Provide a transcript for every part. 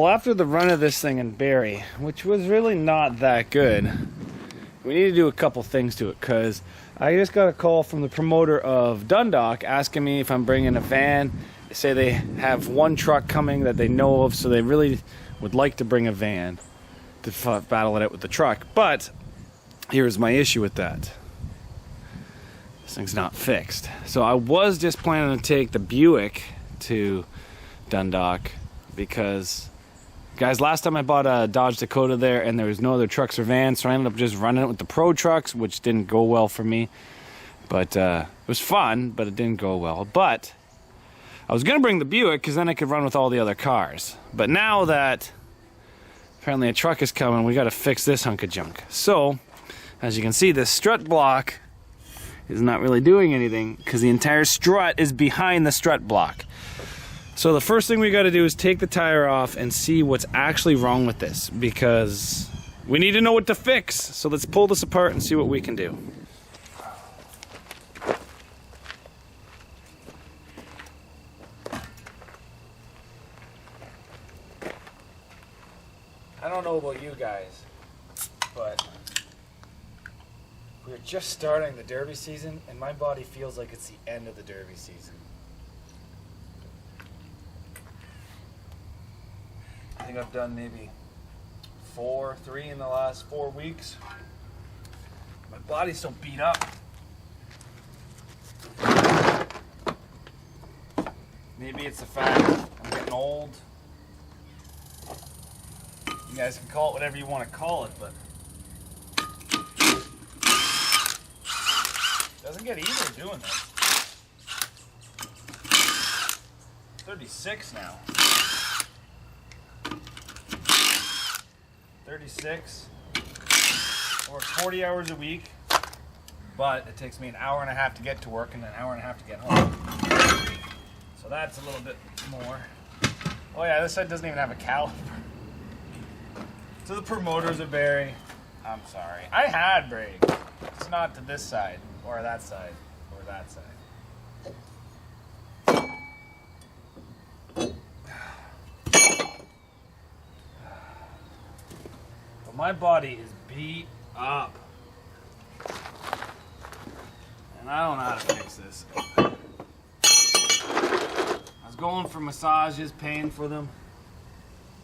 Well, after the run of this thing in Barrie, which was really not that good, we need to do a couple things to it, because I just got a call from the promoter of Dundalk asking me if I'm bringing a van. They say they have one truck coming that they know of, so they really would like to bring a van to battle it out with the truck. But here's my issue with that. This thing's not fixed. So I was just planning to take the Buick to Dundalk because, guys, last time I bought a Dodge Dakota there and there was no other trucks or vans, so I ended up just running it with the Pro trucks, which didn't go well for me. But it was fun, but it didn't go well. But I was going to bring the Buick because then I could run with all the other cars. But now that apparently a truck is coming, we got to fix this hunk of junk. So, as you can see, this strut block is not really doing anything because the entire strut is behind the strut block. So the first thing we got to do is take the tire off and see what's actually wrong with this, because we need to know what to fix. So let's pull this apart and see what we can do. I don't know about you guys, but we're just starting the Derby season and my body feels like it's the end of the Derby season. I think I've done maybe 3 in the last 4 weeks. My body's so beat up. Maybe it's the fact I'm getting old. You guys can call it whatever you want to call it, but it doesn't get easier doing this. 36 now. 36. I work 40 hours a week, but it takes me an hour and a half to get to work and an hour and a half to get home. So that's a little bit more. Oh yeah, this side doesn't even have a caliper. So the promoters of Barrie, I'm sorry. I had brake. It's not to this side, or that side, or that side. But my body is beat up. And I don't know how to fix this. I was going for massages, paying for them.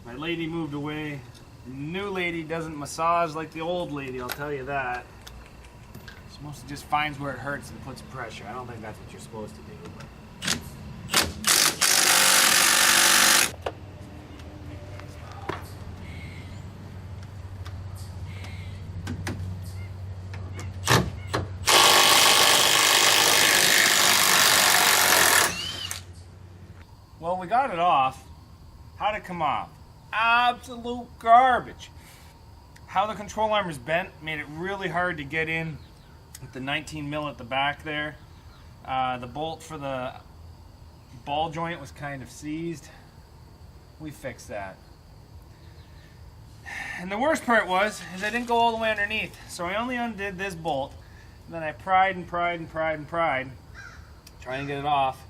My lady moved away. The new lady doesn't massage like the old lady, I'll tell you that. She mostly just finds where it hurts and puts pressure. I don't think that's what you're supposed to do. Well, we got it off. How'd it come off? Absolute garbage. How the control arm is bent made it really hard to get in with the 19 mil at the back there. The bolt for the ball joint was kind of seized. We fixed that. And the worst part is I didn't go all the way underneath. So I only undid this bolt. And then I pried and pried and pried and pried, trying to get it off.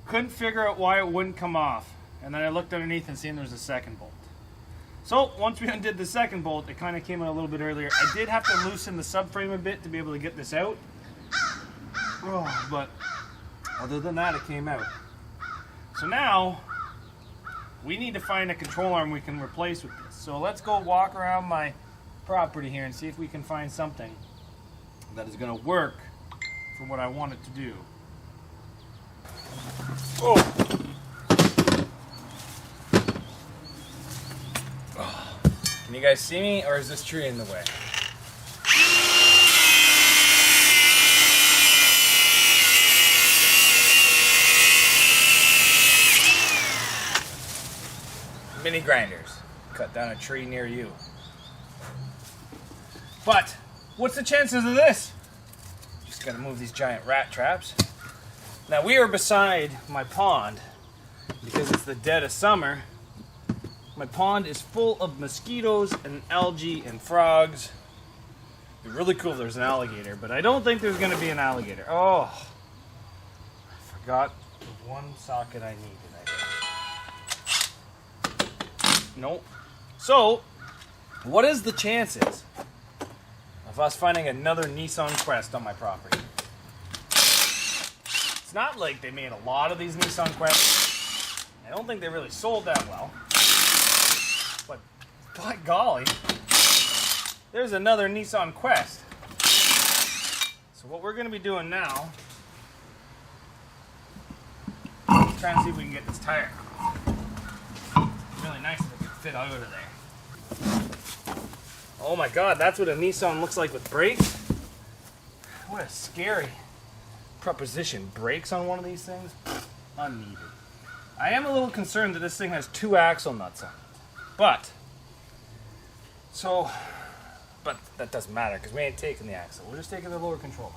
Couldn't figure out why it wouldn't come off. And then I looked underneath and seen there was a second bolt. So once we undid the second bolt, it kind of came out a little bit earlier. I did have to loosen the subframe a bit to be able to get this out. Oh, but other than that, it came out. So now we need to find a control arm we can replace with this. So let's go walk around my property here and see if we can find something that is going to work for what I want it to do. Oh. Can you guys see me, or is this tree in the way? Mini grinders. Cut down a tree near you. But, what's the chances of this? Just gotta move these giant rat traps. Now, we are beside my pond because it's the dead of summer. My pond is full of mosquitoes and algae and frogs. It'd be really cool if there's an alligator, but I don't think there's going to be an alligator. Oh, I forgot the one socket I needed, I Nope. So, what is the chances of us finding another Nissan Quest on my property? It's not like they made a lot of these Nissan Quests. I don't think they really sold that well. But, by golly, there's another Nissan Quest. So what we're going to be doing now, trying to see if we can get this tire. It's really nice if it can fit out of there. Oh my god, that's what a Nissan looks like with brakes. What a scary proposition. Brakes on one of these things? Unneeded. I am a little concerned that this thing has 2 axle nuts on it. But that doesn't matter because we ain't taking the axle. We're just taking the lower control.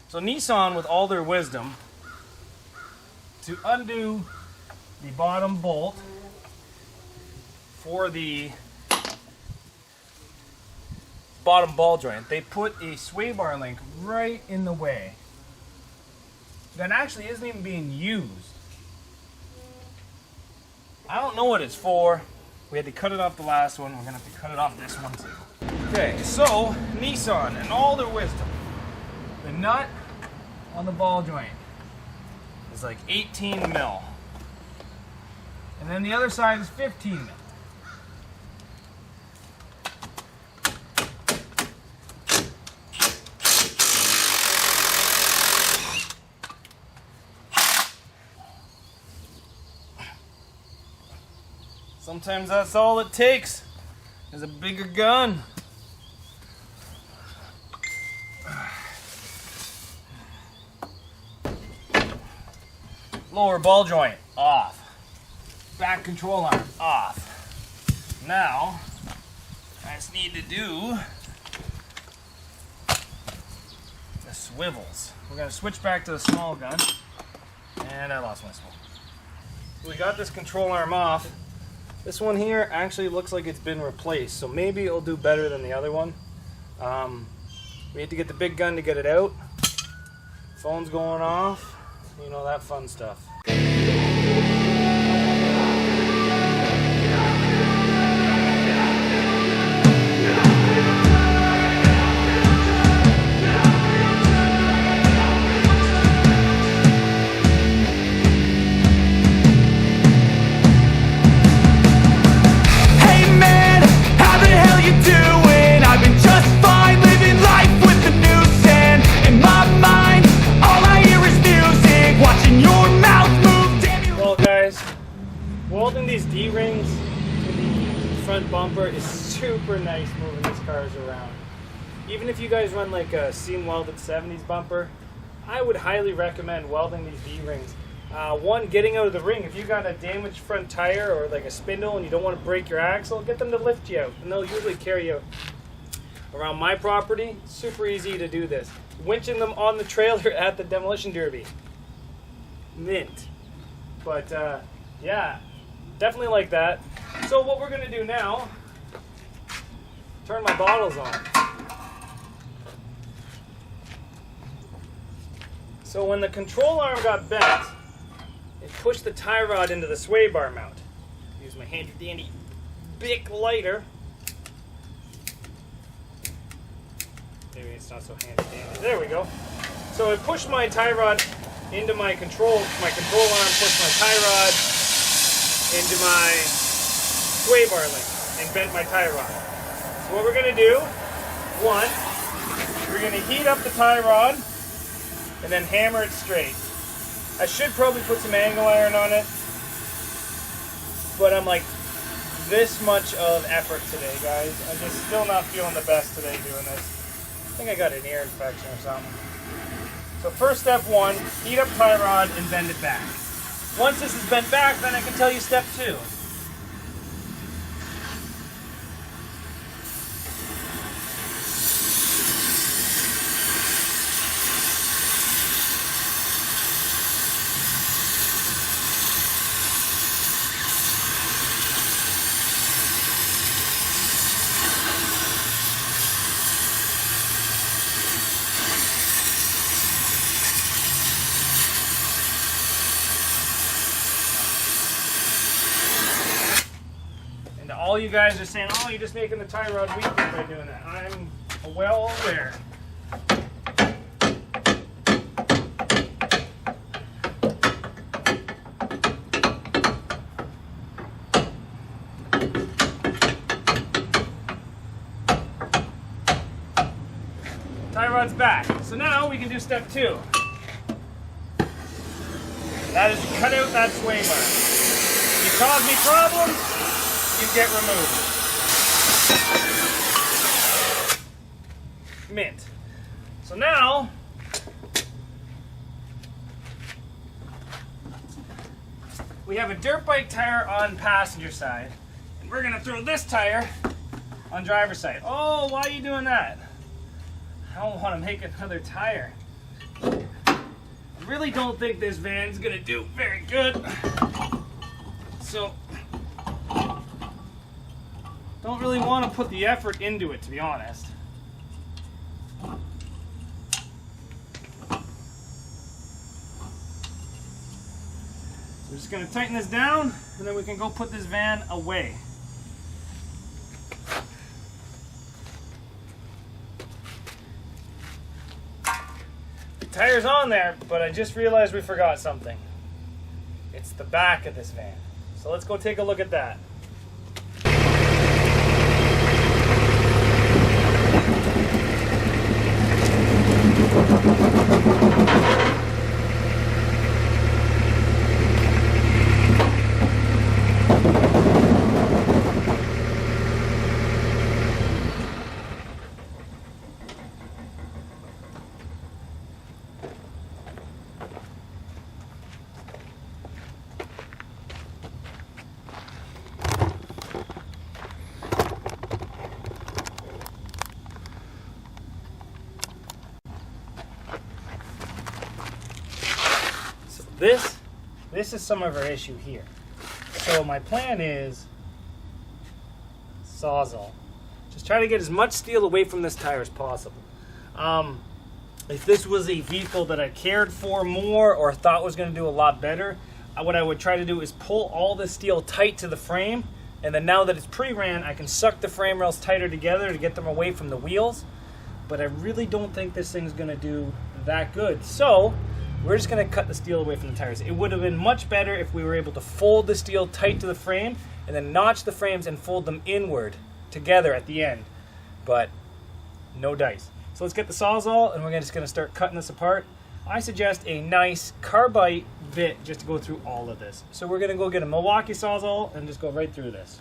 So Nissan, with all their wisdom, to undo the bottom bolt for the bottom ball joint, they put a sway bar link right in the way that actually isn't even being used. I don't know what it's for. We had to cut it off the last one. We're going to have to cut it off this one too. Okay, so Nissan, in all their wisdom, the nut on the ball joint is like 18 mil. And then the other side is 15 mil. Sometimes that's all it takes, is a bigger gun. Lower ball joint, off. Back control arm, off. Now, I just need to do the swivels. We're going to switch back to the small gun. And I lost my swivel. So we got this control arm off. This one here actually looks like it's been replaced, so maybe it'll do better than the other one. We had to get the big gun to get it out. Phone's going off, you know, that fun stuff. Welding these D-rings to the front bumper is super nice moving these cars around. Even if you guys run like a seam welded 70s bumper, I would highly recommend welding these D-rings. One, getting out of the ring. If you got a damaged front tire or like a spindle and you don't want to break your axle, get them to lift you out, and they'll usually carry you around my property. Super easy to do this. Winching them on the trailer at the demolition derby. Mint. But yeah. Definitely like that. So what we're going to do now, turn my bottles on. So when the control arm got bent, it pushed the tie rod into the sway bar mount. Use my handy dandy Bic lighter. Maybe it's not so handy dandy. There we go. So it pushed my tie rod into my control arm, pushed my tie rod into my sway bar link and bent my tie rod. So what we're going to do, one, we're going to heat up the tie rod and then hammer it straight. I should probably put some angle iron on it, but I'm like this much of effort today, guys. I'm just still not feeling the best today doing this. I think I got an ear infection or something. So first step one, heat up tie rod and bend it back. Once this is bent back, then I can tell you step two. all you guys are saying, oh, you're just making the tie rod weaker by doing that. I'm well aware. Tie rod's back. So now we can do step 2. That is cut out that sway bar. You cause me problems, you get removed. Mint. So now, we have a dirt bike tire on passenger side, and we're gonna throw this tire on driver's side. Oh, why are you doing that? I don't want to make another tire. I really don't think this van's gonna do very good. So, don't really want to put the effort into it, to be honest. We're just gonna tighten this down, and then we can go put this van away. Tire's on there, but I just realized we forgot something. It's the back of this van. So let's go take a look at that. This is some of our issue here. So my plan is Sawzall. Just try to get as much steel away from this tire as possible. If this was a vehicle that I cared for more or thought was going to do a lot better, what I would try to do is pull all the steel tight to the frame, and then now that it's pre-ran, I can suck the frame rails tighter together to get them away from the wheels. But I really don't think this thing's going to do that good. So we're just going to cut the steel away from the tires. It would have been much better if we were able to fold the steel tight to the frame and then notch the frames and fold them inward together at the end. But no dice. So let's get the Sawzall, and we're just going to start cutting this apart. I suggest a nice carbide bit just to go through all of this. So we're going to go get a Milwaukee Sawzall and just go right through this.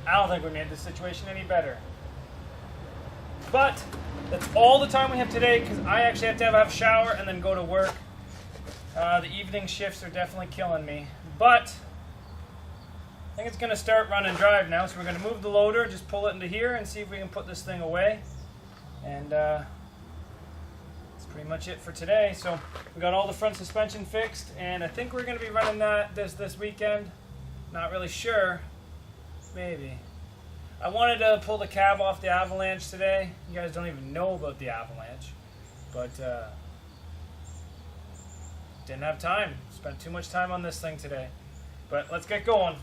I don't think we made this situation any better. But that's all the time we have today, because I actually have to have a shower and then go to work. The evening shifts are definitely killing me. But I think it's going to start run and drive now. So we're going to move the loader, just pull it into here and see if we can put this thing away. And that's pretty much it for today. So we got all the front suspension fixed, and I think we're going to be running that this weekend. Not really sure. Maybe. I wanted to pull the cab off the Avalanche today. You guys don't even know about the Avalanche. But didn't have time. Spent too much time on this thing today. But let's get going.